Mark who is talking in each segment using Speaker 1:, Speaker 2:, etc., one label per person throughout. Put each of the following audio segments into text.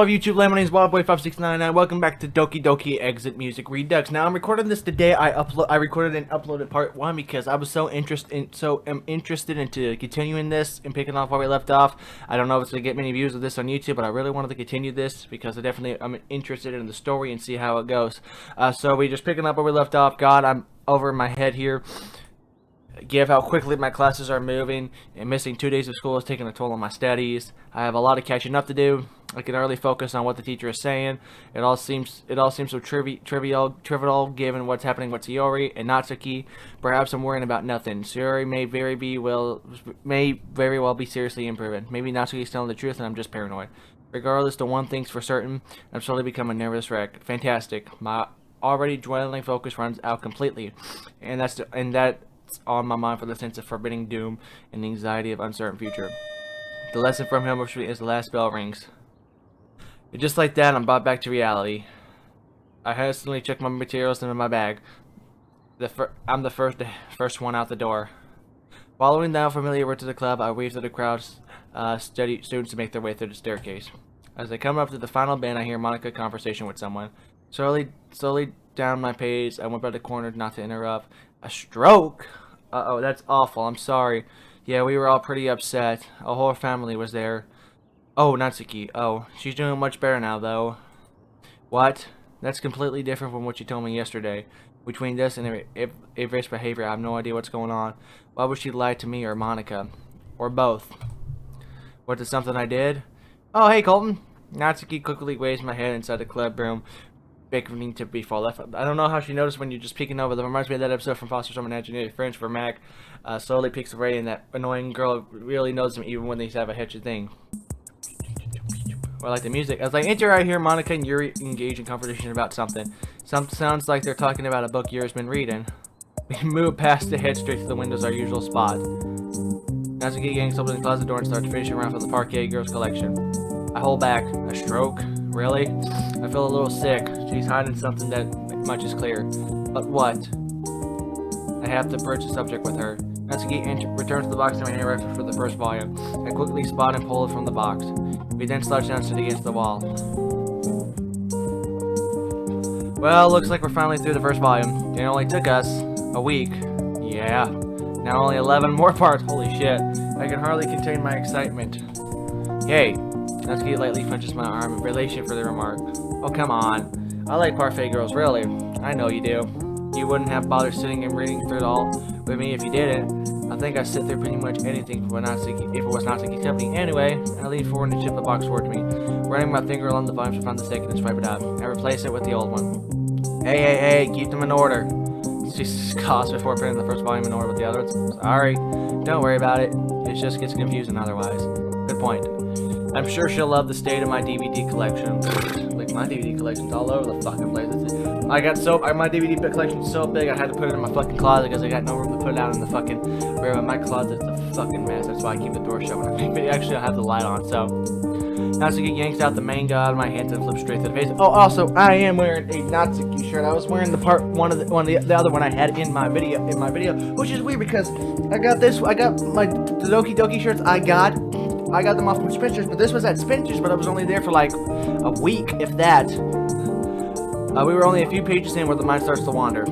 Speaker 1: all of YouTube land? My name is WildBoy5699. Welcome back to Doki Exit Music Redux. Now I'm recording this today. I recorded and uploaded part 1 because I was so interested into continuing this and picking off where we left off. I don't know if it's gonna get many views of this on YouTube, but I really wanted to continue this because I'm interested in the story and see how it goes. So we just picking up where we left off. God, I'm over my head here. Give how quickly my classes are moving, and missing 2 days of school is taking a toll on my studies. I have a lot of catching up to do. I can hardly focus on what the teacher is saying. It all seems so trivial given what's happening with Sayori and Natsuki. Perhaps I'm worrying about nothing. Sayori may very well be seriously improving. Maybe Natsuki's telling the truth and I'm just paranoid. Regardless, the one thing's for certain, I'm slowly becoming a nervous wreck. Fantastic. My already dwindling focus runs out completely, and that's on my mind for the sense of forbidding doom and the anxiety of uncertain future. The lesson from him is the last bell rings. And just like that, I'm brought back to reality. I hastily check my materials into my bag. I'm the first one out the door. Following the unfamiliar route to the club, I wave to the crowd, students to make their way through the staircase. As I come up to the final bin, I hear Monica conversation with someone. Slowly down my page, I went by the corner not to interrupt. A stroke? Uh-oh, that's awful. I'm sorry. Yeah, we were all pretty upset. A whole family was there. Oh, Natsuki. Oh, she's doing much better now, though. What? That's completely different from what you told me yesterday. Between this and Avery's behavior, I have no idea what's going on. Why would she lie to me or Monica? Or both? Was it something I did? Oh, hey, Colton. Natsuki quickly waves my head inside the club room, beckoning to be fall left. I don't know how she noticed when you're just peeking over. That reminds me of that episode from Foster Some Imaginary Friends where Mac slowly peeks away and that annoying girl really knows him even when they have a hitchy thing. Or like the music. I was like, enter right here, Monica and Yuri engage in conversation about something. Sounds like they're talking about a book Yuri's been reading. We move past the head straight to the windows, our usual spot. Natsuki yanks open the closet door and starts finishing around for the Parquet Girls collection. I hold back. A stroke? Really? I feel a little sick. She's hiding something, that much is clear. But what? I have to approach the subject with her. Natsuki returns to the box in my hand for the first volume. I quickly spot and pull it from the box. We then slouch down and sit against the wall. Well, looks like we're finally through the first volume. It only took us a week. Yeah. Now only 11 more parts. Holy shit. I can hardly contain my excitement. Hey. Natsuki lightly punches my arm in relation for the remark. Oh, come on. I like Parfait Girls, really. I know you do. You wouldn't have bothered sitting and reading through it all with me if you didn't. I think I'd sit through pretty much anything if it was Natsuki's company. Anyway, I lean forward and shift the box towards me. Running my finger along the volumes, I found the second and swipe it out. I replace it with the old one. Hey, keep them in order. She scoffs before putting the first volume in order with the other ones. Sorry. Don't worry about it. It just gets confusing otherwise. Good point. I'm sure she'll love the state of my DVD collection. Like, my DVD collection's all over the fucking place. My DVD collection's so big I had to put it in my fucking closet because I got no room to put it out in the fucking room. My closet's a fucking mess. That's why I keep the door shut when I actually have the light on, so. Natsuki yanks out the manga out of my hands and flips straight to the face. Oh, also, I am wearing a Natsuki shirt. I was wearing the the other one I had in my video, which is weird because I got the Doki shirts I got them off from Spencer's, but this was at Spencer's, but I was only there for like a week, if that. We were only a few pages in where the mind starts to wander.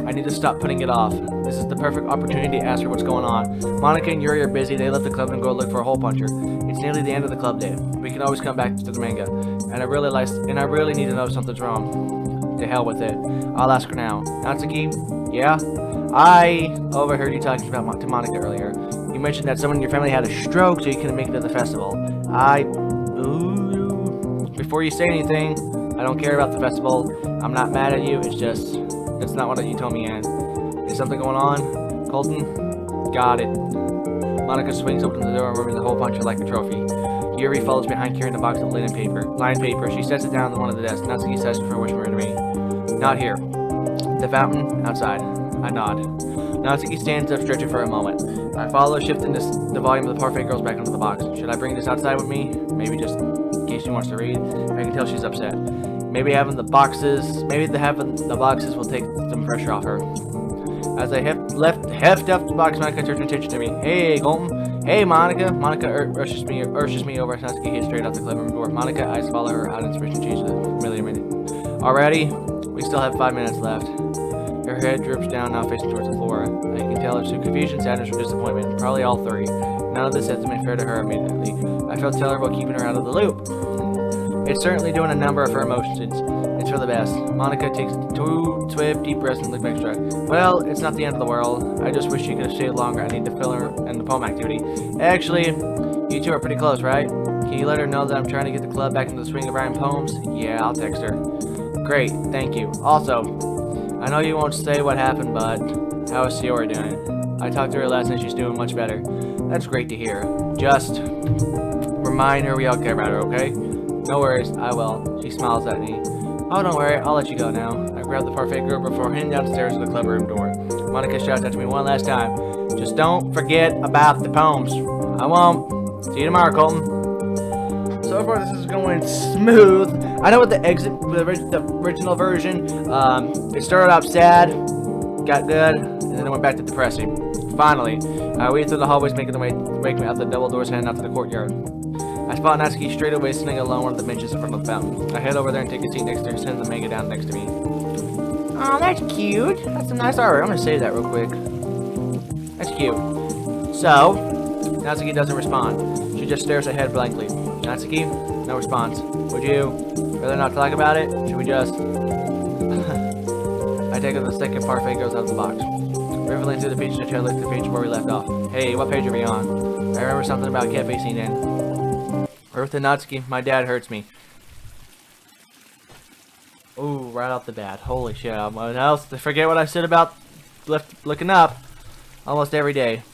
Speaker 1: I need to stop putting it off. This is the perfect opportunity to ask her what's going on. Monica and Yuri are busy. They left the club and go look for a hole puncher. It's nearly the end of the club day. We can always come back to the manga. And I really need to know if something's wrong. To hell with it. I'll ask her now. Natsuki? Yeah? I overheard you talking to Monica earlier. You mentioned that someone in your family had a stroke so you couldn't make it to the festival. Before you say anything, I don't care about the festival. I'm not mad at you. It's just, that's not what you told me, Anne. Is something going on? Colton? Got it. Monica swings open the door, removing the hole puncher like a trophy. Yuri follows behind carrying a box of lined paper. She sets it down on one of the desks. Natsuki says for which mirror to me. Not here. The fountain? Outside. I nod. Natsuki stands up, stretching for a moment. I follow, shifting the volume of the Parfait Girls back into the box. Should I bring this outside with me? Maybe just in case she wants to read. I can tell she's upset. Maybe having the boxes will take some pressure off her. As I heft up the box, Monica turns her attention to me. Hey, Colton, Hey, Monica. Monica ushers me over. Natsuki heads straight out the clever door. Monica, eyes follow her out, inspiration changes the familiar minute. Already? We still have 5 minutes left. Her head droops down, now facing towards the floor. I can tell there's some confusion, sadness, or disappointment. Probably all three. None of this has been fair to her immediately. I felt terrible keeping her out of the loop. It's certainly doing a number of her emotions. It's for the best. Monica takes 2 swift, deep breaths and looks back straight. Well, it's not the end of the world. I just wish she could have stayed longer. I need to fill her in the poem activity. Actually, you two are pretty close, right? Can you let her know that I'm trying to get the club back into the swing of writing poems? Yeah, I'll text her. Great, thank you. Also, I know you won't say what happened, but how is Siora doing? I talked to her last night. She's doing much better. That's great to hear. Just remind her we all care about her, okay? No worries, I will. She smiles at me. Oh, don't worry, I'll let you go now. I grab the parfait girl before heading downstairs to the club room door. Monica shouts at me one last time. Just don't forget about the poems. I won't. See you tomorrow, Colton. So far, this is going smooth. I know with the original version, it started out sad, got good, and then it went back to depressing. Finally, I waited through the hallways, making me out the double doors, heading out to the courtyard. I spot Natsuki straight away sitting alone on one of the benches in front of the fountain. I head over there and take a seat next to her, send the manga down next to me. Oh, that's cute. That's some nice art. I'm gonna save that real quick. That's cute. So, Natsuki doesn't respond. She just stares ahead blankly. Natsuki, no response. Would you rather not talk about it? Should we just... I take up the second parfait goes out of the box. Riffling through the page to try to look at the page where we left off. Hey, what page are we on? I remember something about cafe scene in. Earth and Natsuki, my dad hurts me. Ooh, right off the bat. Holy shit. Forget what I said about looking up almost every day.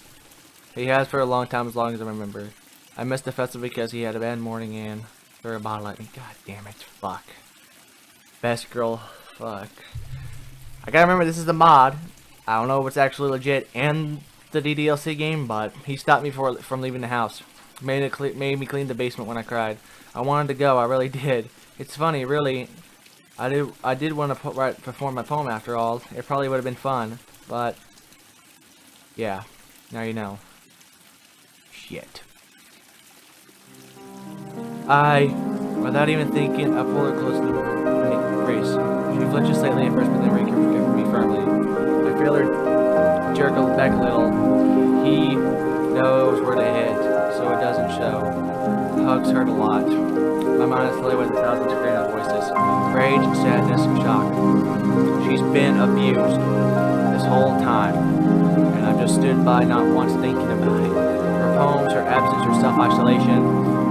Speaker 1: He has for a long time, as long as I remember. I missed the festival because he had a bad morning and threw a bottle at me. God damn it. Fuck. Best girl. Fuck. I gotta remember this is the mod. I don't know if it's actually legit and the DDLC game, but he stopped me from leaving the house. Made me clean the basement when I cried. I wanted to go, I really did. It's funny, really. I did want to perform my poem after all. It probably would have been fun, but yeah, now you know. Shit. Without even thinking, I pull her close to the brace. She flinches slightly at first, but then reaches me firmly. I feel her jerk back a little. He knows where to hit, so it doesn't show. The hugs hurt a lot. My mind is filled with 1,000 screaming out voices. Rage, sadness, shock. She's been abused this whole time, and I've just stood by not once thinking about it. Her poems, her absence, her self-isolation,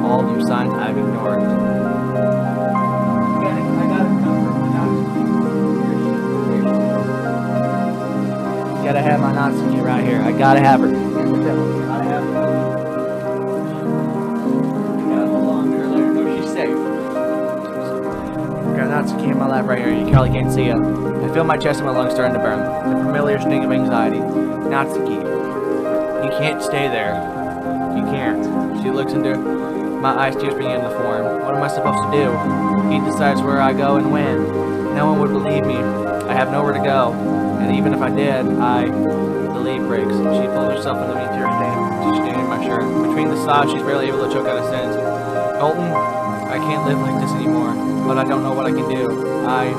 Speaker 1: all of them signs I've ignored. Gotta have my Natsuki right here. I gotta have her. Gotta have her. Gotta hold on to her. Let her know she's safe. Got Natsuki in my lap right here. You probably can't see it. I feel my chest and my lungs starting to burn. The familiar sting of anxiety. Natsuki, you can't stay there. You can't. She looks into my eyes, tears begin to form. What am I supposed to do? He decides where I go and when. No one would believe me. I have nowhere to go. And even if I did, the lead breaks. She pulls herself into me, tear staining my shirt. Between the sobs, she's barely able to choke out a sentence. Colton, I can't live like this anymore, but I don't know what I can do. I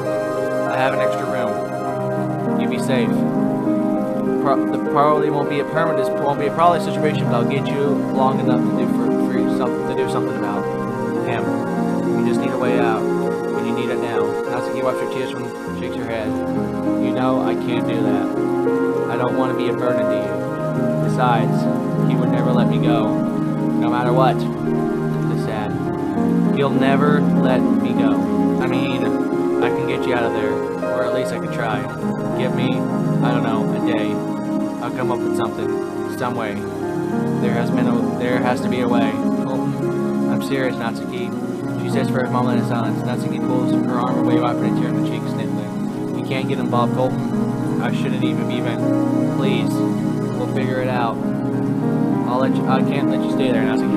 Speaker 1: have an extra room. You be safe. The probably won't be a probably situation, but I'll get you long enough to do something about him. You just need a way out, and you need it now. Natsuki wipes her tears when she shakes her head. You know I can't do that. I don't want to be a burden to you. Besides, he would never let me go, no matter what. It's sad. He'll never let me go. I mean, I can get you out of there, or at least I could try. Give me, I don't know, a day. I'll come up with something, some way. There has to be a way. Colton, I'm serious, Natsuki. She says for a moment in silence. Natsuki pulls her arm away, wiping a tear in the cheek, sniffling. You can't get involved, Colton. I shouldn't even. Please, we'll figure it out. I can't let you stay there, Natsuki.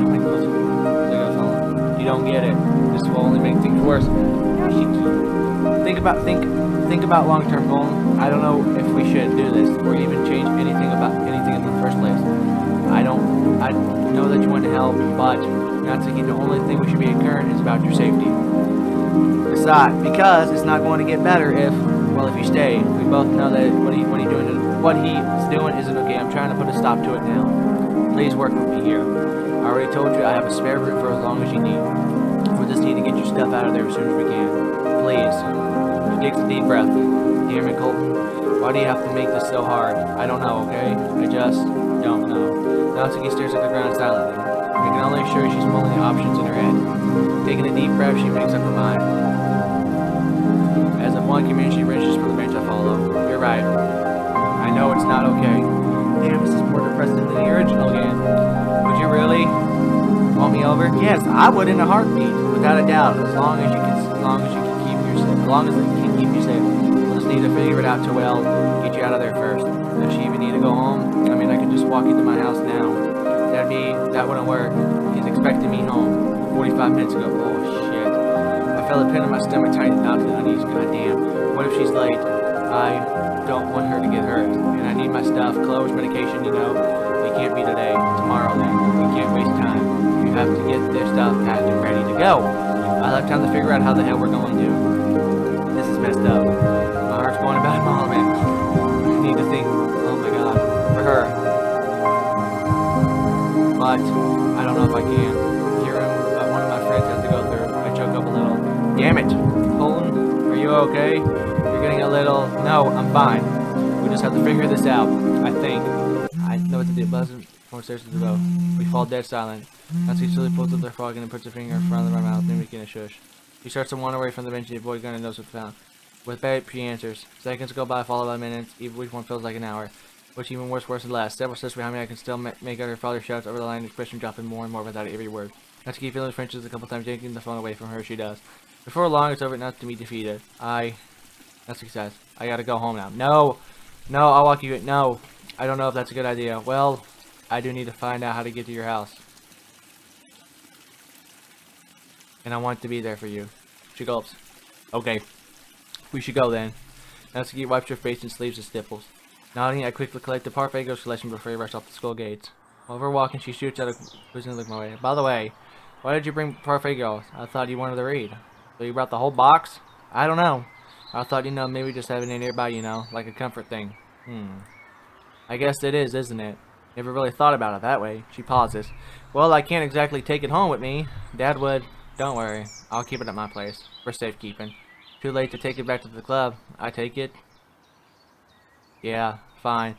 Speaker 1: You don't get it. This will only make things worse. Think about long-term goals. I don't know if we should do this or even change anything in the first place. But, Natsuki, the only thing we should be concerned is about your safety. Besides, because it's not going to get better if you stay. We both know that what he's doing isn't okay. I'm trying to put a stop to it now. Please work with me here. I already told you I have a spare room for as long as you need. We just need to get your stuff out of there as soon as we can. Please. She takes a deep breath. Dear me, Colton, why do you have to make this so hard? I don't know, okay? I just don't know. Natsuki stares at the ground silently. I can only assure you she's mulling the options in her head. Taking a deep breath, she makes up her mind. As if one command, she reaches for the bench I follow. You're right. I know it's not okay. Damn, this is more depressing than the original game. Would you really want me over? Yes, I would in a heartbeat, without a doubt. As long as it can keep you safe. We'll just need to figure it out to get you out of there first. Does she even need to go home? I mean, I could just walk you to my house now. That wouldn't work. He's expecting me home 45 minutes ago. Oh shit. I felt a pin in my stomach tighten out to the unease. Goddamn. What if she's late? I don't want her to get hurt. And I need my stuff, clothes, medication, you know. It can't be today. Tomorrow then. We can't waste time. You have to get their stuff packed and ready to go. I'll have time to figure out how the hell we're going to. This is messed up. My heart's going about a mile, man. I need to think. Oh my god. For her. But I don't know if I can. Hear him, one of my friends has to go through. I choke up a little. Damn it. Colton, are you okay? You're getting a little... No, I'm fine. We just have to figure this out. I think. I know what to do. Buzzing from stairs to the bow. We fall dead silent. Natsuki slowly pulls up their frog and puts her finger in front of my mouth, mimicking a shush. She starts to wander away from the bench and the boy gun and knows what's found. With that, she answers. Seconds go by, followed by minutes. Even each one feels like an hour. Which even worse than last. Several steps behind me, I can still make out her father's shouts over the line, expression dropping more and more without every word. Natsuki feels Frenches a couple times, yanking the phone away from her. She does. Before long, it's over, not to be defeated. Natsuki says, I gotta go home now. No, I'll walk you. No, I don't know if that's a good idea. Well, I do need to find out how to get to your house, and I want to be there for you. She gulps. Okay, we should go then. Natsuki wipes her face and sleeves the stipples. Nodding, I quickly collect the Parfago's collection before I rush off the school gates. While we're walking, she shoots out a quizzing look my way. By the way, why did you bring Parfagos? I thought you wanted to read. So you brought the whole box? I don't know. I thought, maybe just having it nearby, like a comfort thing. I guess it is, isn't it? Never really thought about it that way. She pauses. Well, I can't exactly take it home with me. Dad would. Don't worry. I'll keep it at my place. For safekeeping. Too late to take it back to the club. I take it. Yeah, fine.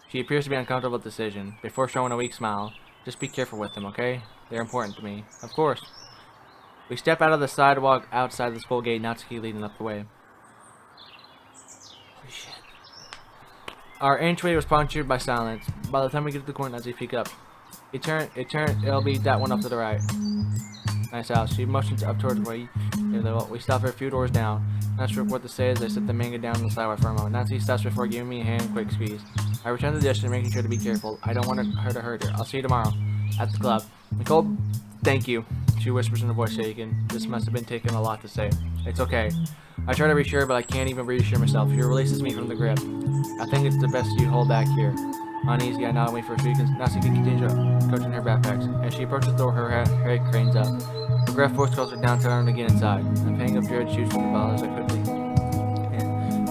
Speaker 1: She appears to be uncomfortable with the decision. Before showing a weak smile, just be careful with them, okay? They're important to me. Of course. We step out of the sidewalk outside the school gate, Natsuki leading up the way. Holy shit. Our entryway was punctured by silence. By the time we get to the corner, Natsuki peek up. It'll be that one up to the right. Nice house. She motions up towards the way. We stop her a few doors down. Not sure what to say as I set the manga down on the sidewalk for a moment. Natsuki stops before giving me a hand, quick squeeze. I return to the dish and making sure to be careful. I don't want her to hurt her. I'll see you tomorrow at the club. Nicole, thank you. She whispers in a voice shaken. This must have been taking a lot to say. It's okay. I try to reassure, but I can't even reassure myself. She releases me from the grip. I think it's the best you hold back here. Uneasy, I nod and wait for a few seconds. Natsuki continues coaching her backpacks. As she approaches the door, her head cranes up. Her gruff voice calls her down, telling her to get inside. I'm paying up feared shoes from the bottle as I quickly.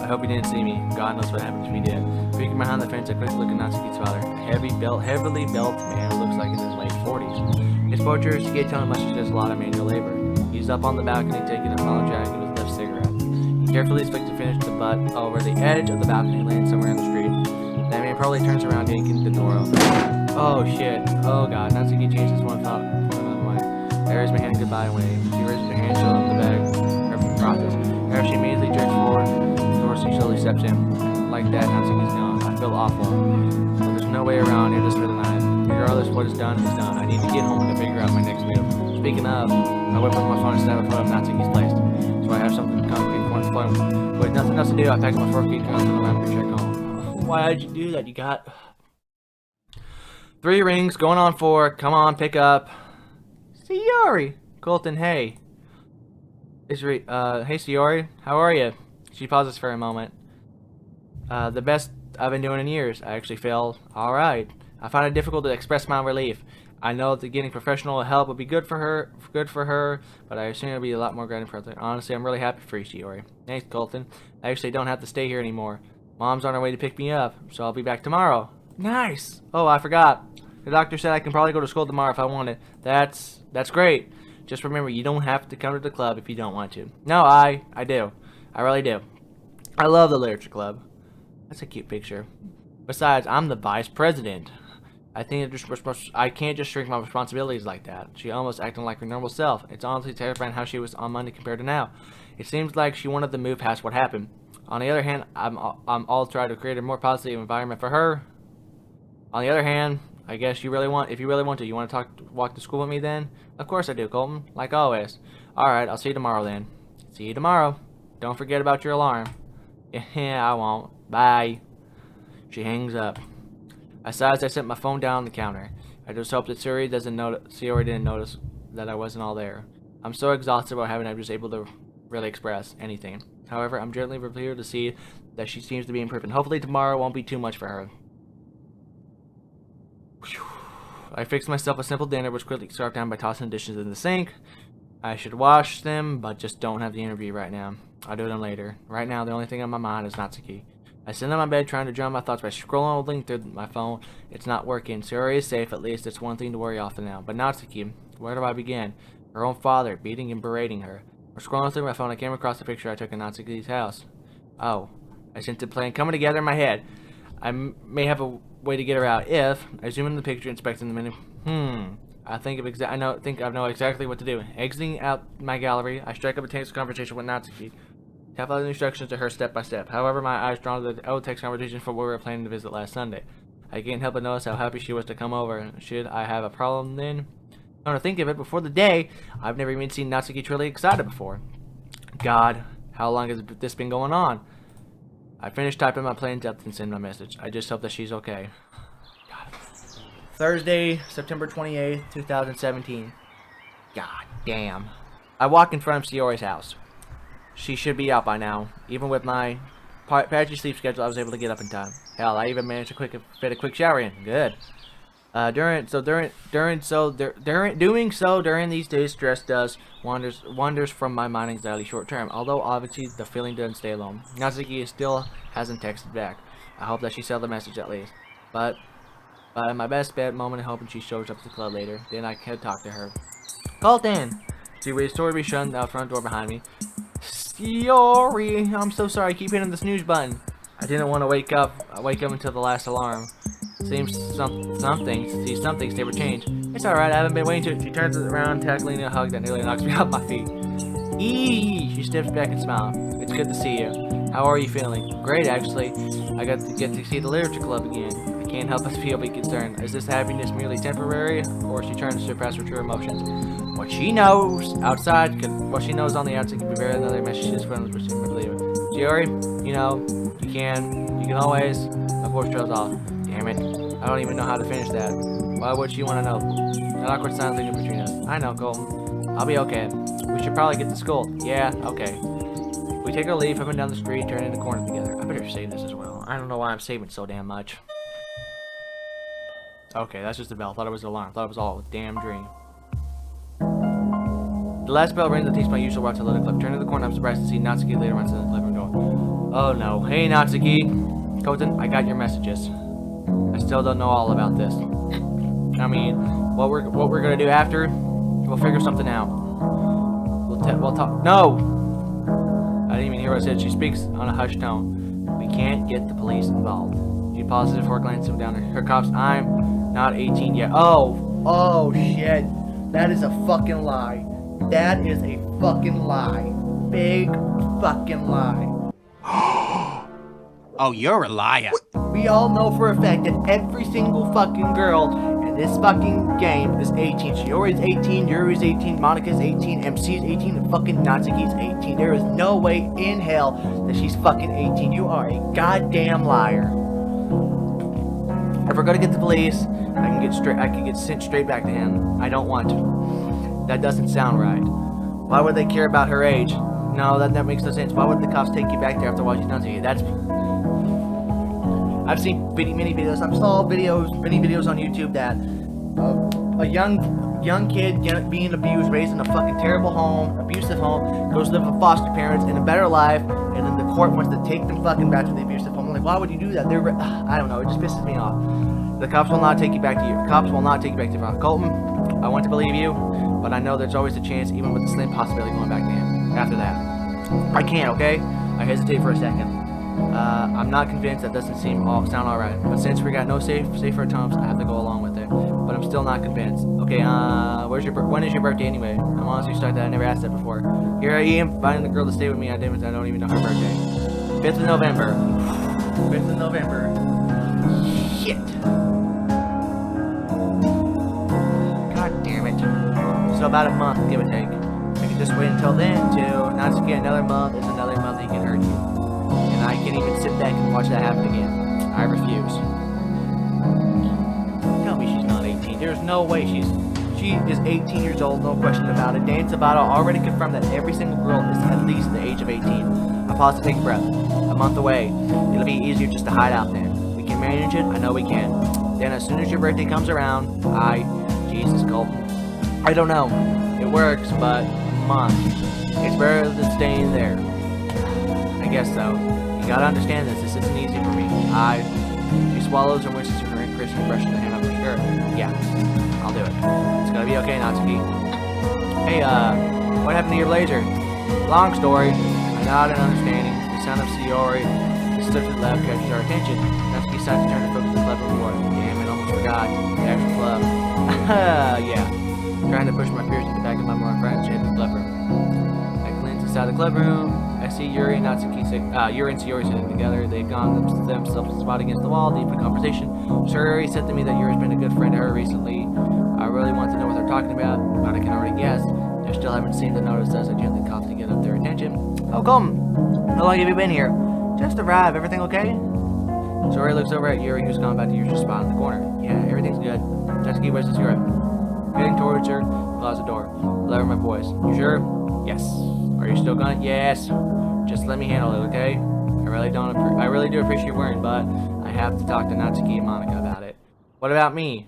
Speaker 1: I hope he didn't see me. God knows what happened if he did. Peeking behind the fence, a quick look at Natsuki's father. Heavily built man who looks like in his late 40s. His poacher is telling much as does a lot of manual labor. He's up on the balcony taking a mellow drag of his left cigarette. He carefully expects to finish the butt over the edge of the balcony and land somewhere in the street. That man probably turns around, yanking the door open. Oh shit. Oh god. Natsuki changes one thought. I raise my hand goodbye and wave. She raises her hand, showing the bag. Her process. However, she immediately jerks forward. The door she slowly steps in. Like that, Natsuki's gone. I feel awful. But there's no way around here just for the night. Regardless, what is done is done. I need to get home to figure out my next move. Speaking of, I whip up my phone and snap a photo of Natsuki's place. So I have something concrete for phone. With nothing else to do, I pack my 4 key cards and I'm to check home. Why did you do that? You got 3 rings, going on 4. Come on, pick up. Sayori! Colton, hey. Hey Sayori, how are you? She pauses for a moment. The best I've been doing in years. I actually feel alright. I find it difficult to express my relief. I know that getting professional help would be good for her, but I assume it'll be a lot more grateful for her. Honestly, I'm really happy for you, Shiori. Thanks, Colton. I actually don't have to stay here anymore. Mom's on her way to pick me up, so I'll be back tomorrow. Nice! Oh, I forgot. The doctor said I can probably go to school tomorrow if I wanted. That's great. Just remember, you don't have to come to the club if you don't want to. No, I do. I really do. I love the literature club. That's a cute picture. Besides, I'm the vice president. I can't just shrink my responsibilities like that. She almost acting like her normal self. It's honestly terrifying how she was on Monday compared to now. It seems like she wanted to move past what happened. On the other hand, I'm all trying to create a more positive environment for her. On the other hand, I guess if you really want to, you want to walk to school with me then? Of course I do, Colton. Like always. Alright, I'll see you tomorrow then. See you tomorrow. Don't forget about your alarm. Yeah, I won't. Bye. She hangs up. Besides, I set my phone down on the counter. I just hope that Shiori didn't notice that I wasn't all there. I'm so exhausted about having I'm just able to really express anything. However, I'm gently relieved to see that she seems to be improving. Hopefully tomorrow won't be too much for her. I fixed myself a simple dinner, which quickly scarfed down by tossing dishes in the sink. I should wash them, but just don't have the interview right now. I'll do them later. Right now, the only thing on my mind is Natsuki. I sit on my bed trying to drown my thoughts by scrolling through my phone. It's not working. Shiori is safe, at least. It's one thing to worry off for now. But Natsuki, where do I begin? Her own father, beating and berating her. Scrolling through my phone, I came across the picture I took in Natsuki's house. Oh, I sent the plan coming together in my head. I may have a way to get her out if I zoom in the picture, inspecting the menu. I think I know exactly what to do. Exiting out my gallery, I strike up a text conversation with Natsuki. Tap out the instructions to her step by step. However, my eyes drawn to the old text conversation from where we were planning to visit last Sunday. I can't help but notice how happy she was to come over. Should I have a problem then? Come to think of it, before the day, I've never even seen Natsuki truly excited before. God, how long has this been going on? I finished typing my plan depth and sent my message. I just hope that she's okay. God. Thursday, September 28th, 2017. God damn. I walk in front of Shiori's house. She should be out by now. Even with my patchy sleep schedule, I was able to get up in time. Hell, I even managed to fit a quick shower in. Good. During these days, stress does wonders from my mind anxiety short term. Although obviously the feeling doesn't stay alone. Natsuki still hasn't texted back. I hope that she saw the message at least. But my best bet moment of hoping she shows up at the club later. Then I can talk to her. Colton! She waits toward me, shutting the front door behind me. Shiori, I'm so sorry. I keep hitting the snooze button. I didn't want to wake up until the last alarm. Seems some things never change. It's alright, I haven't been waiting to. She turns around, tackling a hug that nearly knocks me off my feet. Eee! She steps back and smiles. It's good to see you. How are you feeling? Great, actually. I get to see the literature club again. I can't help but feel a bit concerned. Is this happiness merely temporary, or is she trying to surpass her true emotions? What she knows outside, what she knows on the outside can be very another messages from the person believe it. Shiori, you know, you can always. My voice trails off. Damn it. I don't even know how to finish that. Why would she want to know? An awkward silence in between us. I know, Colton. I'll be okay. We should probably get to school. Yeah, okay. We take our leave, coming down the street, turning the corner together. I better save this as well. I don't know why I'm saving so damn much. Okay, that's just a bell. I thought it was an alarm. I thought it was all a damn dream. The last bell rings that takes my usual route to the club. Turning the corner, I'm surprised to see Natsuki later runs into the living room door. Oh no. Hey Natsuki. Colton, I got your messages. I still don't know all about this. I mean, what we're gonna do after, we'll figure something out. We'll talk. No! I didn't even hear what I said. She speaks on a hushed tone. We can't get the police involved. She pauses before glancing down her cops. I'm not 18 yet. Oh shit. That is a fucking lie. That is a fucking lie. Big fucking lie.
Speaker 2: Oh, you're a liar.
Speaker 1: We all know for a fact that every single fucking girl in this fucking game is 18. Shiori's 18, Yuri's 18, Monika's 18, MC's 18, and fucking Natsuki's 18. There is no way in hell that she's fucking 18. You are a goddamn liar. If we're gonna get the police, I can get sent straight back to him. I don't want to. That doesn't sound right. Why would they care about her age? No, that makes no sense. Why would the cops take you back there after what she's done to you? I've seen many videos. I saw many videos on YouTube that a young kid being abused, raised in a fucking terrible home, abusive home, goes to live with foster parents in a better life, and then the court wants to take them fucking back to the abusive home. I'm like, why would you do that? I don't know. It just pisses me off. The cops will not take you back to you. Cops will not take you back to your Colton. I want to believe you, but I know there's always a chance, even with a slim possibility, going back to him after that. I can't. Okay? I hesitate for a second. I'm not convinced. That doesn't sound alright. But since we got no safer terms, I have to go along with it. But I'm still not convinced. Okay, when is your birthday anyway? I'm honestly shocked that I never asked that before. Here I am, finding the girl to stay with me. I don't even know her birthday. 5th of November. 5th of November. Shit. God damn it. So about a month, give or take. I can just wait until then to not to get another month. It's another month he can hurt you. And I can't even sit back and watch that happen again. I refuse. Tell me she's not 18. There's no way she is 18 years old, no question about it. Dan Sabato already confirmed that every single girl is at least the age of 18. I pause to take a breath. A month away. It'll be easier just to hide out then. We can manage it. I know we can. Then as soon as your birthday comes around, Jesus, Colton. I don't know. It works, but a month. It's better than staying there. I guess so. You gotta understand this. This isn't easy for me. She swallows and wishes her and Christian brushes the hand up her skirt. Yeah, I'll do it. It's gonna be okay, Natsuki. Hey, what happened to your blazer? Long story. I nod in understanding. The sound of Sayori stood to the left catches our attention. Natsuki decides to turn to focus the club reward. Damn it, almost forgot. The actual club. Yeah. Trying to push my fears to the back of my more friends in the club room. I glance inside the club room. I see Yuri and Sayori sitting together. They've gone themselves spot against the wall, deep in conversation. Sayori said to me that Yuri's been a good friend to her recently. I really want to know what they're talking about, but I can already guess. They still haven't seemed to notice us. I gently cough to get up their attention. Oh, come. How long have you been here? Just arrived. Everything okay? Sayori looks over at Yuri, who's gone back to Yuri's spot in the corner. Yeah, everything's good. Natsuki, where's the cigarette? Heading towards her, close the door. Lower my voice. You sure? Yes. Are you still gonna? Yes. Just let me handle it, okay? I really do appreciate your worrying, but I have to talk to Natsuki and Monica about it. What about me?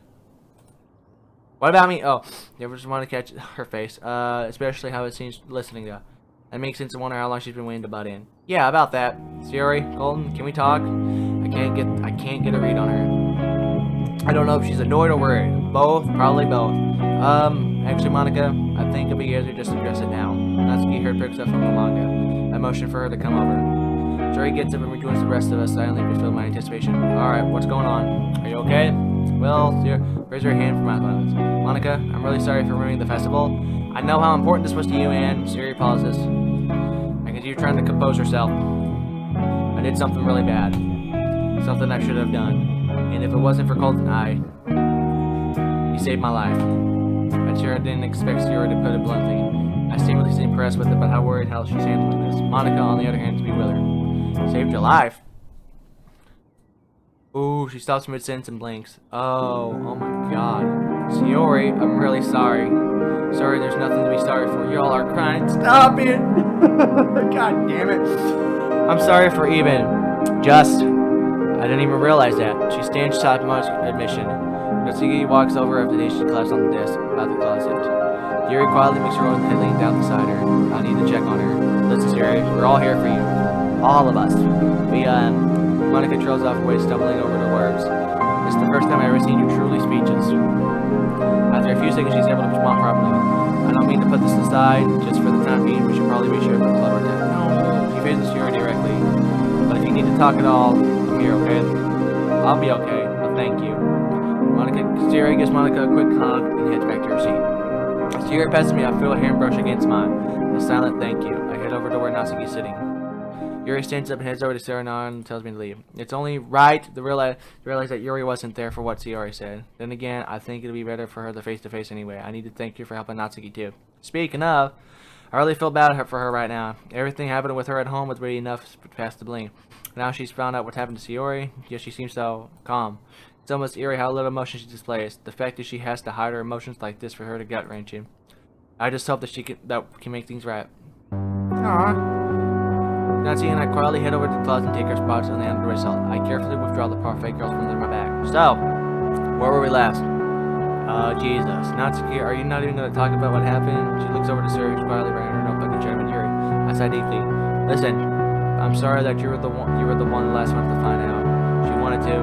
Speaker 1: What about me? Oh, you ever just want to catch her face, especially how it seems listening to. That makes sense to wonder how long she's been waiting to butt in. Yeah, about that. Sayori, Colton, can we talk? I can't get a read on her. I don't know if she's annoyed or worried. Both, probably both. Actually, Monica, I think it'll be easier just to address it now. Natsuki heard picks up from the manga. I motioned for her to come over. Sayori gets up and rejoins the rest of us, silently fulfill my anticipation. Alright, what's going on? Are you okay? Well, raise her hand for my silence. Monica, I'm really sorry for ruining the festival. I know how important this was to you, and Sayori pauses. I can see you trying to compose herself. I did something really bad. Something I should have done. And if it wasn't for Colton, he saved my life. I sure didn't expect Sayori to put it bluntly. I seem really impressed with it, but how worried how she's handling this. Monica, on the other hand, to be with her. Saved your life? Ooh, she stops mid-sentence and blinks. Oh my god. Sayori, I'm really sorry. Sorry, there's nothing to be sorry for. Y'all are crying. Stop it! God damn it. I'm sorry for I didn't even realize that. She stands beside much admission. Natsuki walks over after she collapsed on the desk about the closet. Yuri quietly makes her own head leaning down beside her. I need to check on her. Listen, Yuri, we're all here for you. All of us. Monica trails off away, stumbling over the words. This is the first time I've ever seen you truly speechless. After a few seconds, she's able to respond properly. I don't mean to put this aside, just for the time being, we should probably be sure for the clever attack. No, she faces Yuri directly. But if you need to talk at all, I'm here, okay? I'll be okay, but thank you. Sayori gives Monica a quick hug and heads back to her seat. As Sayori passes me, I feel a hand brush against mine. A silent thank you. I head over to where Natsuki's sitting. Yuri stands up and heads over to Sayori and tells me to leave. It's only right to realize that Yuri wasn't there for what Sayori said. Then again, I think it'd be better for her to face-to-face anyway. I need to thank you for helping Natsuki too. Speaking of, I really feel bad for her right now. Everything happening with her at home was really enough to pass the blame. Now she's found out what happened to Sayori, yet she seems so calm. It's almost eerie how little emotion she displays. The fact that she has to hide her emotions like this for her to gut-wrench him. I just hope that she can make things right. Aww. Nancy and I quietly head over to the closet and take our spots on the underwear cell. I carefully withdraw the fake girls from my bag. So, where were we last? Jesus. Natsuki, are you not even going to talk about what happened? She looks over to Siri, who's quietly writing her notebook and chatting with Yuri. I sigh deeply. Listen, I'm sorry that you were the one last one to find out. She wanted to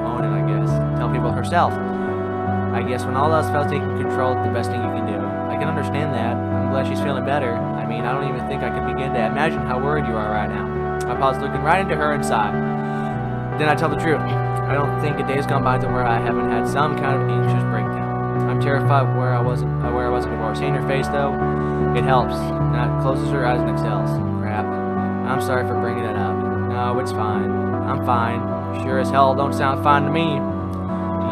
Speaker 1: own it, I guess. Tell people herself. I guess when all else fails, taking control is the best thing you can do. I can understand that. I'm glad she's feeling better. I mean, I don't even think I can begin to imagine how worried you are right now. I pause, looking right into her and sigh. Then I tell the truth. I don't think a day's gone by to where I haven't had some kind of anxious breakdown. I'm terrified where I wasn't before. Seeing her face, though, it helps. Nat closes her eyes and exhales. Crap. I'm sorry for bringing it up. No, it's fine. I'm fine. Sure as hell don't sound fine to me.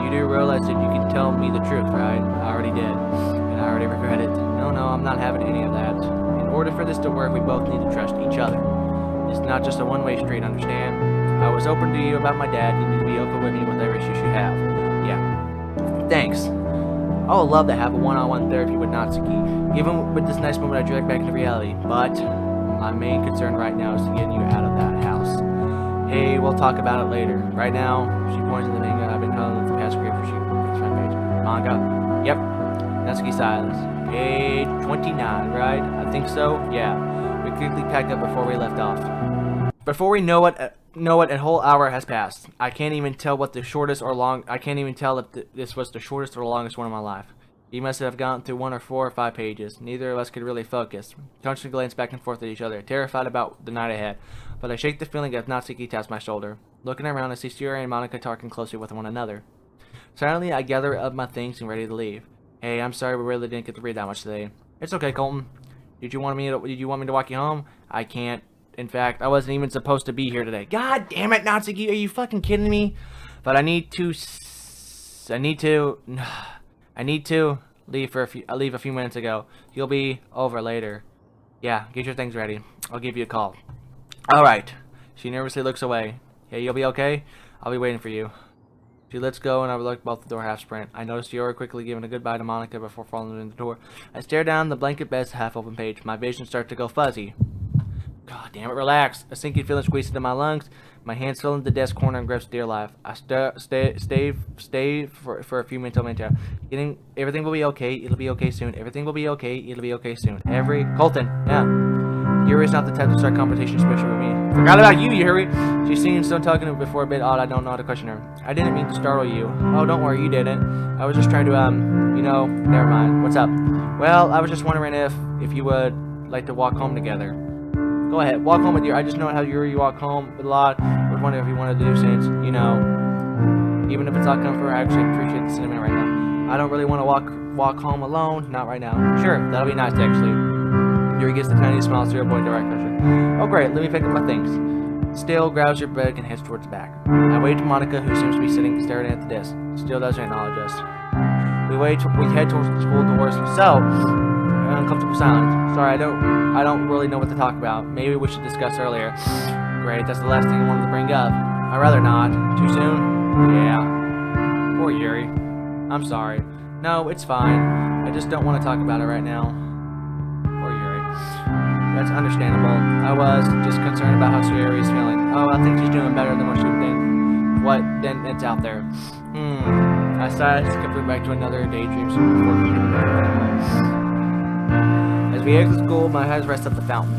Speaker 1: You do realize that you can tell me the truth, right? I already did. And I already regret it. No, I'm not having any of that. In order for this to work, we both need to trust each other. It's not just a one-way street, understand? I was open to you about my dad. You need to be open with me with every issue you have. Yeah. Thanks. I would love to have a one-on-one therapy with Natsuki, even with this nice moment I dragged back into reality, but my main concern right now is to get you out of that house. Hey, we'll talk about it later. Right now, she points to the manga I've been calling the past grade for she picks my page. Manga. Yep. Natsuki silence. Page 29, right? I think so. Yeah. We quickly packed up before we left off. Before we know it, a whole hour has passed. I can't even tell what the shortest or long. I can't even tell if this was the shortest or longest one of my life. You must have gone through 1 or 4 or 5 pages. Neither of us could really focus. Constantly glance back and forth at each other, terrified about the night ahead. But I shake the feeling as Natsuki taps my shoulder. Looking around, I see Siri and Monica talking closely with one another. Silently, I gather up my things and ready to leave. Hey, I'm sorry we really didn't get to read that much today. It's okay, Colton. Did you want me to walk you home? I can't. In fact, I wasn't even supposed to be here today. God damn it, Natsuki, are you fucking kidding me? But I need to leave a few minutes ago. You'll be over later. Yeah, get your things ready. I'll give you a call. Alright. She nervously looks away. Hey, you'll be okay? I'll be waiting for you. She lets go and I look both the door half sprint. I notice Yori quickly giving a goodbye to Monica before falling in the door. I stare down the blanket bed's half-open page. My vision starts to go fuzzy. God damn it, relax. A sinking feeling squeezes into my lungs. My hands fill into the desk corner and grips dear life. I stay for a few minutes on my chair. Everything will be okay. It'll be okay soon. Everything will be okay. It'll be okay soon. Colton, yeah. Yuri's not the type to start conversation, especially with me. Forgot about you, Yuri. She seems so talking to me before a bit odd. I don't know how to question her. I didn't mean to startle you. Oh, don't worry, you didn't. I was just trying to, never mind. What's up? Well, I was just wondering if you would like to walk home together. Go ahead, walk home with you. I just know how you walk home a lot. I was wondering if you wanted to do since, even if it's not comfort, I actually appreciate the sentiment right now. I don't really want to walk home alone. Not right now. Sure, that'll be nice actually. Yuri gets the tiniest smile, so avoiding direct question. Oh great, let me pick up my things. Still grabs her bag and heads towards the back. I wait to Monica, who seems to be sitting staring at the desk. Still doesn't acknowledge us. We head towards the school doors. So, uncomfortable silence. Sorry, I don't really know what to talk about. Maybe we should discuss earlier. Great, that's the last thing I wanted to bring up. I'd rather not. Too soon? Yeah. Poor Yuri. I'm sorry. No, it's fine. I just don't want to talk about it right now. Poor Yuri. That's understandable. I was just concerned about how Yuri is feeling. Oh, I think she's doing better than what she did. Then it's out there. I sighed to complete back to another daydream before as we exit school, my eyes rest up the fountain.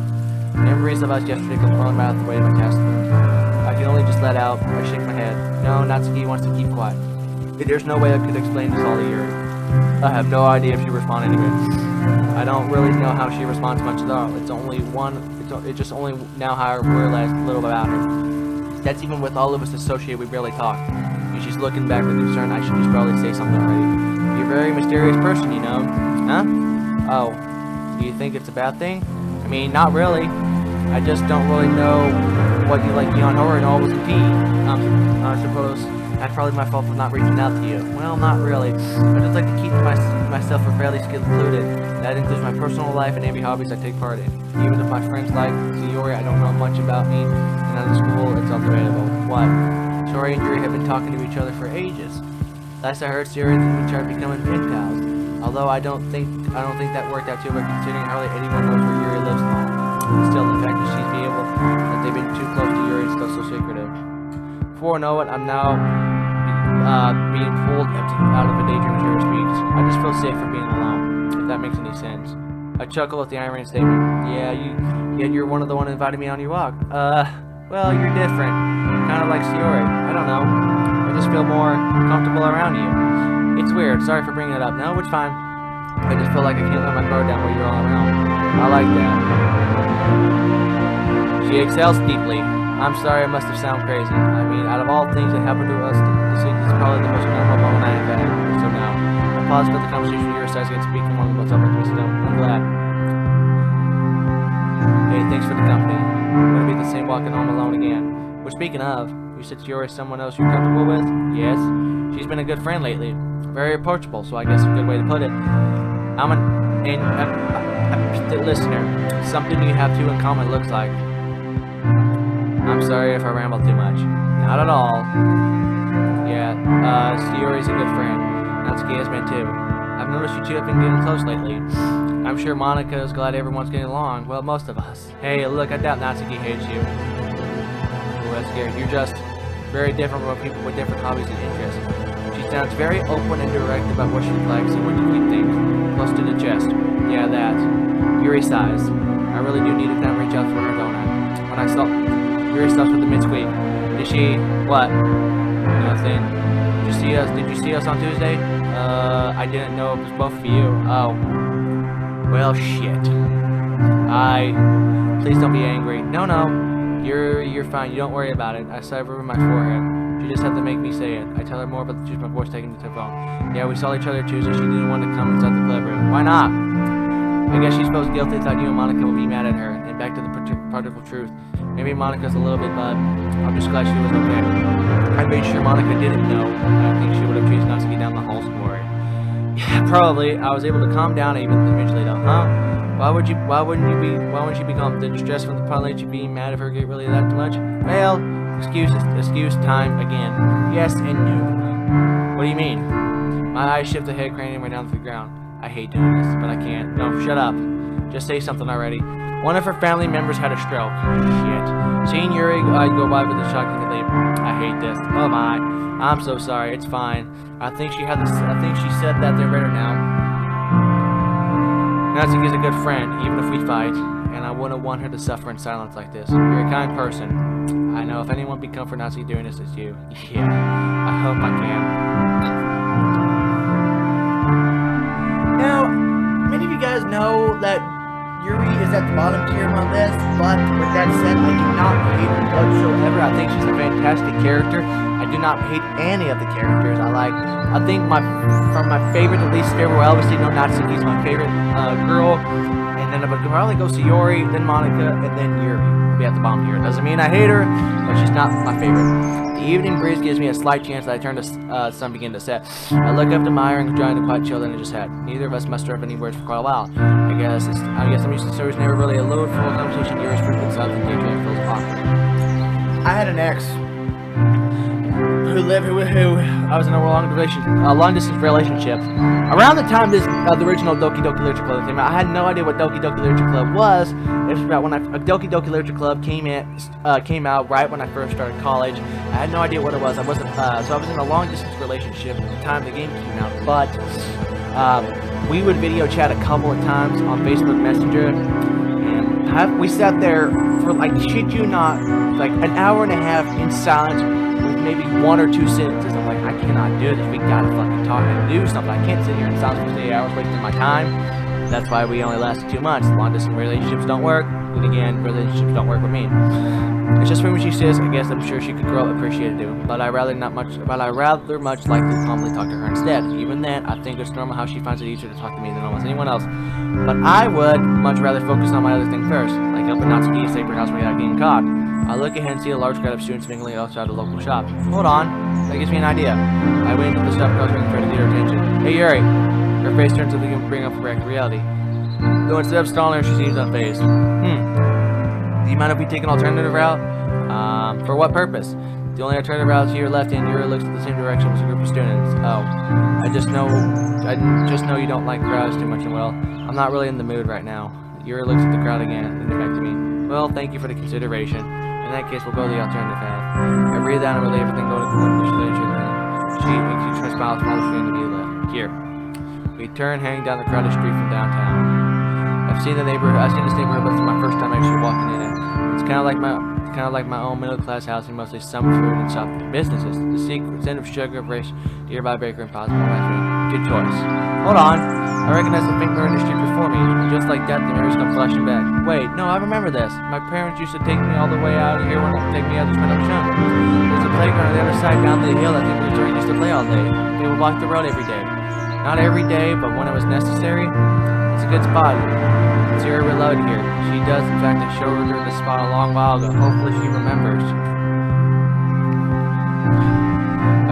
Speaker 1: Memories of us yesterday come pouring out the way to my task. I can only just let out. I shake my head. No, Natsuki wants to keep quiet. There's no way I could explain this all to Yuri. I have no idea if she responded anyway. I don't really know how she responds much at all. It's just only now how I realized a little about her. That's even with all of us associated, we barely talk. And she's looking back with concern. I should just probably say something already. You're a very mysterious person, you know. Huh? Oh. Do you think it's a bad thing? I mean, not really. I just don't really know what you like beyond horror and all with the P. I suppose that's probably my fault for not reaching out to you. Well, not really. I just like to keep myself fairly secluded. That includes my personal life and every hobbies I take part in. Even if my friends like Yuri, I don't know much about me. And at school, it's undebatable. What? Tori and Yuri have been talking to each other for ages. Last I heard, Yuri and we started becoming pen pals. Although I don't think that worked out too well, considering hardly anyone knows where Yuri lives now. Still, the fact that they've been too close to Yuri is still so secretive. Before I know it, I'm now being pulled out of a daydream as Yuri speaks. I just feel safe from being alone, if that makes any sense. I chuckle at the irony statement. Yeah, you're one of the one who invited me on your walk. Well, you're different. Kind of like Sayori. I don't know. I just feel more comfortable around you. It's weird. Sorry for bringing it up. No, it's fine. I just feel like I can't let my guard down while you're all around. I like that. She exhales deeply. I'm sorry, I must have sounded crazy. I mean, out of all things that happened to us, this is probably the most memorable moment I have had. So now, I pause for the conversation with your size again speaking one of the most uplifting still. I'm glad. Hey, thanks for the company. I'm gonna be the same walking home alone again. Well, speaking of, you said you're someone else you're comfortable with? Yes. She's been a good friend lately. Very approachable, so I guess a good way to put it. I'm a listener. Something you have two in common looks like. I'm sorry if I ramble too much. Not at all. Yeah, Sayori's a good friend. Natsuki has been too. I've noticed you two have been getting close lately. I'm sure Monica is glad everyone's getting along. Well, most of us. Hey, look, I doubt Natsuki hates you. Oh, that's scary. You're just very different from people with different hobbies and interests. She sounds very open and direct about what she likes and when to keep things close to the chest. Yeah, that. Yuri sighs. I really do need to kind of reach out for her, don't I? When I saw Yuri stops with a mid-squeak. Did she... what? Nothing. Did you see us on Tuesday? I didn't know it was both for you. Oh. Well, shit. Please don't be angry. No. You're fine. You don't worry about it. I saw it over my forehead. She just had to make me say it. I tell her more about the truth my voice taking to the phone. Yeah, we saw each other Tuesday. She didn't want to come inside the club room. Why not? I guess she feels guilty, thought you and Monica would be mad at her. And back to the particle truth. Maybe Monica's a little bit, but I'm just glad she was okay. I made sure Monica didn't know. I think she would have chased Natsuki down the halls for it. Yeah, probably. I was able to calm down even eventually though, huh? Why wouldn't she be calm? Did stress from the pilot you being mad at her get really that much? Well, excuse time again. Yes and no. What do you mean? My eyes shift the head cranium right down to the ground. I hate doing this, but I can't. No, shut up. Just say something already. One of her family members had a stroke. Shit. Seeing Yuri go by with a shock immediately. I hate this. Oh my. I'm so sorry. It's fine. I think she said that they're better now. Natsuki's a good friend, even if we fight. And I wouldn't want her to suffer in silence like this. You're a kind person. I know if anyone would be comfort Natsuki doing this, it's you. Yeah. I hope I can. Now, many of you guys know that Yuri is at the bottom tier of my list, but with that said, I do not hate her whatsoever. I think she's a fantastic character. I do not hate any of the characters I like. I think from my favorite to least favorite, I obviously know Natsuki's my favorite girl, and then I would probably go Sayori, then Monica, and then Yuri will be at the bottom tier. Doesn't mean I hate her, but she's not my favorite. The evening breeze gives me a slight chance that I turn the sun begin to set. I look up to Meyer and enjoying the quiet chill that I just had. Neither of us muster up any words for quite a while. I guess I'm used to stories never really a load full of conversation. Yuri's frequent silence and daydream feels awkward. I had an ex who I was in a long distance relationship. Around the time the original Doki Doki Literature Club came out, I had no idea what Doki Doki Literature Club was. It was about when Doki Doki Literature Club came out right when I first started college. I had no idea what it was. I was in a long distance relationship at the time the game came out, but we would video chat a couple of times on Facebook Messenger, and we sat there for, like, shit you not, like an hour and a half in silence with maybe one or two sentences. I'm like, I cannot do this. We gotta fucking talk and do something. I can't sit here in silence for 8 hours wasting my time. That's why we only lasted 2 months. Long distance relationships don't work. And again, relationships don't work with me. It's just when she says, I guess I'm sure she could grow appreciate it too. But I rather much like to calmly talk to her instead. Even then, I think it's normal how she finds it easier to talk to me than almost anyone else. But I would much rather focus on my other thing first, like helping Natsuki save her house without getting caught. I look ahead and see a large crowd of students mingling outside a local shop. Hold on, that gives me an idea. I went into the shop because I was trying to get her attention. Hey Yuri! Her face turns to bring up direct reality. Though instead of stalling her, she seems unfazed. Do you mind if we take an alternative route? For what purpose? The only alternative route to your left and Yuri looks in the same direction as a group of students. Oh, I just know you don't like crowds too much, and well, I'm not really in the mood right now. Yuri looks at the crowd again and then back to me. Well, thank you for the consideration. In that case, we'll go the alternative path. I breathe down and relay everything going to the She keeps her smile smaller screen to be left. Here. We turn, heading down the crowded street from downtown. I've seen this neighborhood, but it's my first time actually walking in it. It's kind of like my own middle-class housing, mostly some food and some businesses. The secret scent of sugar, fresh, nearby bakery, and possible ice cream. Good choice. Hold on. I recognize the pink mirror in the street before me. And just like that, the mirrors come flashing back. Wait, no, I remember this. My parents used to take me all the way out of here when they take me out to spend up jump. There's a playground on the other side down the hill that the kids used to play all day. We would walk the road every day. Not every day, but when it was necessary. It's a good spot. Zero reloaded here. She does, in fact, I showed her this spot a long while ago. Hopefully she remembers.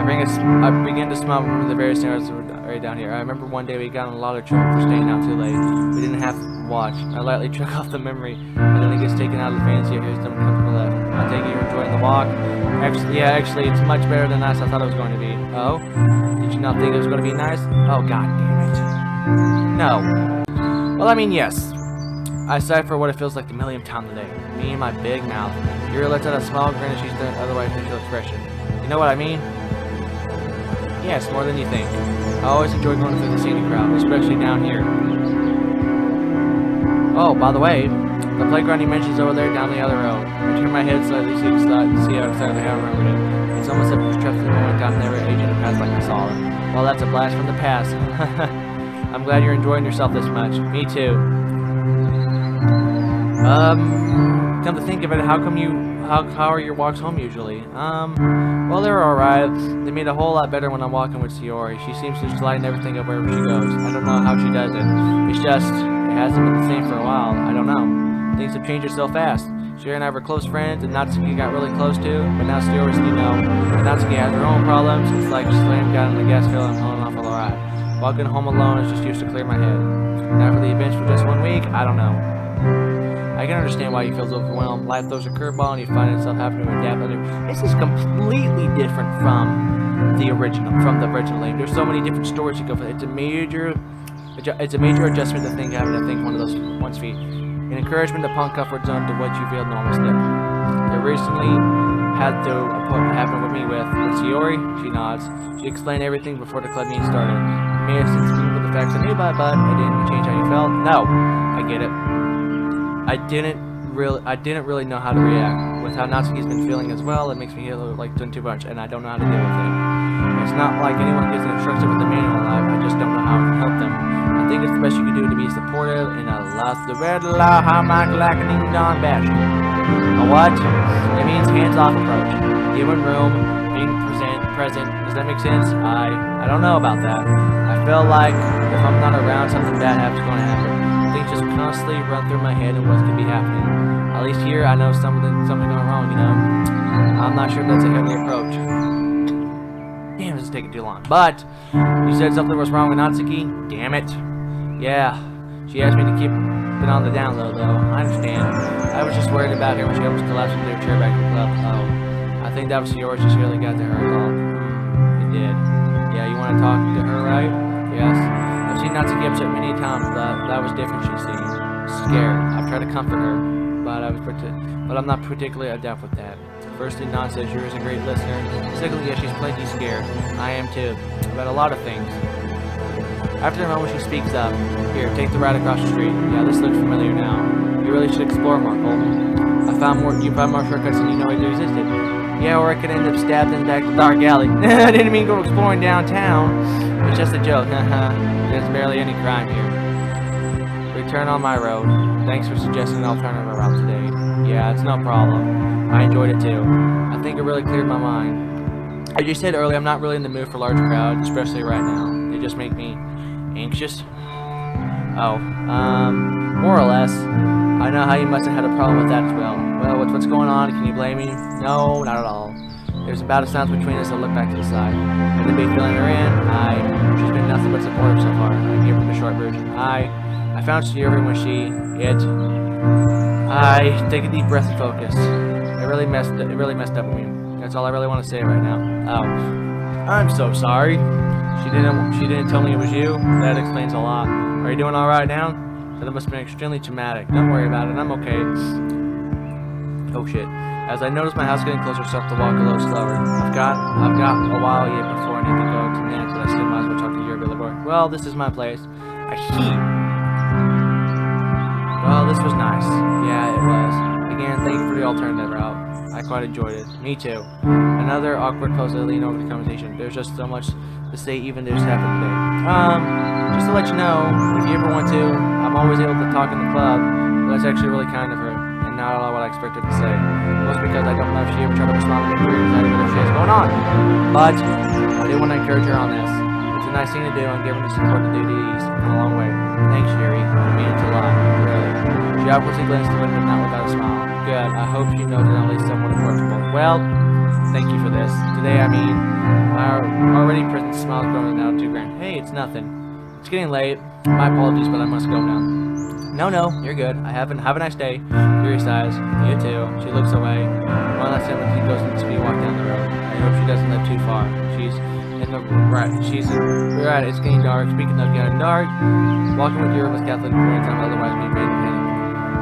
Speaker 1: I begin to smile from the various scenarios right down here. I remember one day we got in a lot of trouble for staying out too late. We didn't have to watch. I lightly took off the memory, and then it gets taken out of the fancy. Here's someone comes from the left. I take it you're enjoying the walk. Actually, it's much better than nice I thought it was going to be. Oh? Did you not think it was going to be nice? Oh, god damn it. No. Well, I mean, yes. I sigh for what it feels like the millionth time today. Me and my big mouth. Yuri lets out a small grin as she's done otherwise facial expression. You know what I mean? Yes, more than you think. I always enjoy going through the scenic crowd, especially down here. Oh, by the way, the playground you mentioned is over there down the other road. I turn my head slightly to see how exactly I remembered it. It's almost like a stressful moment down there age in the past like I saw it. Well, that's a blast from the past. I'm glad you're enjoying yourself this much. Me too. Come to think of it, how are your walks home usually? Well, they're alright. They made a whole lot better when I'm walking with Sayori. She seems to just lighten everything up wherever she goes. I don't know how she does it. It's just, it hasn't been the same for a while. I don't know. Things have changed so fast. Sayori and I were close friends, and Natsuki got really close too, but now Sayori's, and Natsuki has her own problems. It's like slam got on the gas pedal and hauling off on the ride. Walking home alone is just used to clear my head. Now for the events for just 1 week, I don't know. I can understand why you feel overwhelmed. Life throws a curveball and you find yourself having to adapt. This is completely different from the original game. There's so many different stories you go for. It's a major adjustment to having to think one of those one's feet. An encouragement to punk comfort zone to what you feel normal step. It recently had to happen with me with Sayori. She nods. She explained everything before the club meeting started. You may have seen with the facts I knew about, but it didn't change how you felt. No, I get it. I didn't really know how to react. With how Natsuki's been feeling as well, it makes me feel like doing too much, and I don't know how to deal with it. It's not like anyone gives an instruction with the manual life, I just don't know how to help them. I think it's the best you can do to be supportive in a lost the red law, how my lacking don bash. A what? It means hands-off approach. Giving room, being present. Does that make sense? I don't know about that. I feel like if I'm not around, something bad happens going to happen. Things just constantly run through my head and what could be happening. At least here, I know something going wrong, I'm not sure if that's a healthy approach. Damn, this is taking too long. But, you said something was wrong with Natsuki? Damn it. Yeah, she asked me to keep it on the down low, though. I understand. I was just worried about her when she almost collapsed into her chair back in the club. Oh, I think that was yours. Just really got to her at all. It did. Yeah, you want to talk to her, right? Yes. I've seen Natsuki upset many times, but that was different, she seemed. Scared. I've tried to comfort her, but I'm not particularly adept with that. Firstly, Nan says you're a great listener. Secondly, yeah, she's plenty scared. I am too. About a lot of things. After a moment, she speaks up. Here, take the ride across the street. Yeah, this looks familiar now. You really should explore more, Colton. You found more shortcuts than you know existed. Yeah, or I could end up stabbed in the back of the dark alley. I didn't mean go exploring downtown. It's just a joke. There's barely any crime here. Return on my road. Thanks for suggesting an alternative route today. Yeah, it's no problem. I enjoyed it too. I think it really cleared my mind. As you said earlier, I'm not really in the mood for large crowds, especially right now. They just make me anxious. Oh, more or less. I know how you must have had a problem with that as well. Well, what's going on? Can you blame me? No, not at all. There's about a silence between us. I'll look back to the side. And the big feeling her in. She's been nothing but supportive so far. I gave her the short version. I found Sayori when I take a deep breath and focus. It really messed up with me. That's all I really want to say right now. Oh, I'm so sorry. She didn't tell me it was you. That explains a lot. Are you doing all right now? That must have been extremely traumatic. Don't worry about it. I'm okay. Oh shit. As I notice my house getting closer, start to walk a little slower. I've got a while yet before I need to go to Nance, but I still might as well talk to your Billy Boy. Well, this is my place. A heat. Well, this was nice. Yeah, it was. Again, thank you for the alternative route. I quite enjoyed it. Me too. Another awkward pause to lean over the conversation. There's just so much to say, even this happened today. Just to let you know, if you ever want to, I'm always able to talk in the club, but that's actually really kind of her, and not all what I expected to say. Most because I don't know if she ever tried to respond to me inside of it if she has going on. But I do want to encourage her on this. It's a nice thing to do, and giving the support to do these in a long way. Thanks, Sherry. It means a lot, really. She awkwardly glanced at the window, not without a smile. Good. I hope she knows that at least somewhat approachable. Well, thank you for this. Today, I mean, our already present smile is growing now 2 grand. Hey, it's nothing. It's getting late. My apologies, but I must go now. No, you're good. Have a nice day. Curious eyes. You too. She looks away. One last time when she goes into speed walk down the road. I hope she doesn't live too far. She's in the right. Right. It's getting dark. Speaking of getting dark, walking with your Miss Kathleen points I'm otherwise being made of panic.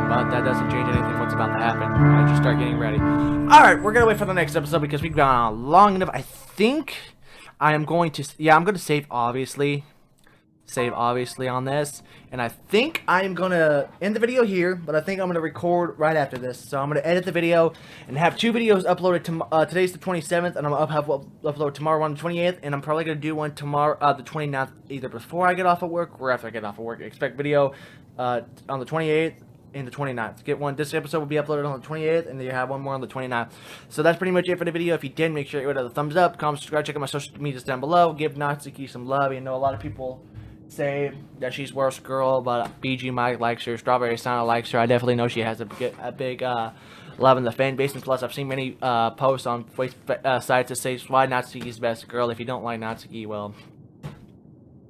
Speaker 1: But that doesn't change anything what's about to happen. I just start getting ready. Alright, we're gonna wait for the next episode because we've gone on long enough. I think I am going to, I'm gonna save obviously on this, and I think I'm gonna end the video here, but I think I'm gonna record right after this. So I'm gonna edit the video and have 2 videos uploaded to today's the 27th, and I'm gonna upload tomorrow on the 28th, and I'm probably gonna do one tomorrow the 29th, either before I get off of work or after I get off of work. Expect video on the 28th and the 29th. Get one. This episode will be uploaded on the 28th, and then you have one more on the 29th. So that's pretty much it for the video. If you did, make sure you give it a thumbs up, comment, subscribe, check out my social medias down below. Give NATSUKI some love. You know, a lot of people say that she's worst girl, but BG Mike likes her, Strawberry Sana likes her. I definitely know she has a big love in the fan base, and plus I've seen many posts on Facebook sites that say why Natsuki's best girl. If you don't like Natsuki, well,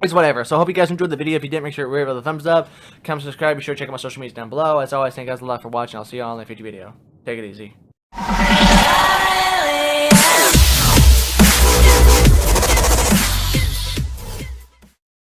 Speaker 1: it's whatever. So I hope you guys enjoyed the video. If you did, make sure to give it a thumbs up, comment, subscribe, be sure to check out my social medias down below. As always, thank you guys a lot for watching. I'll see you all in the future video. Take it easy.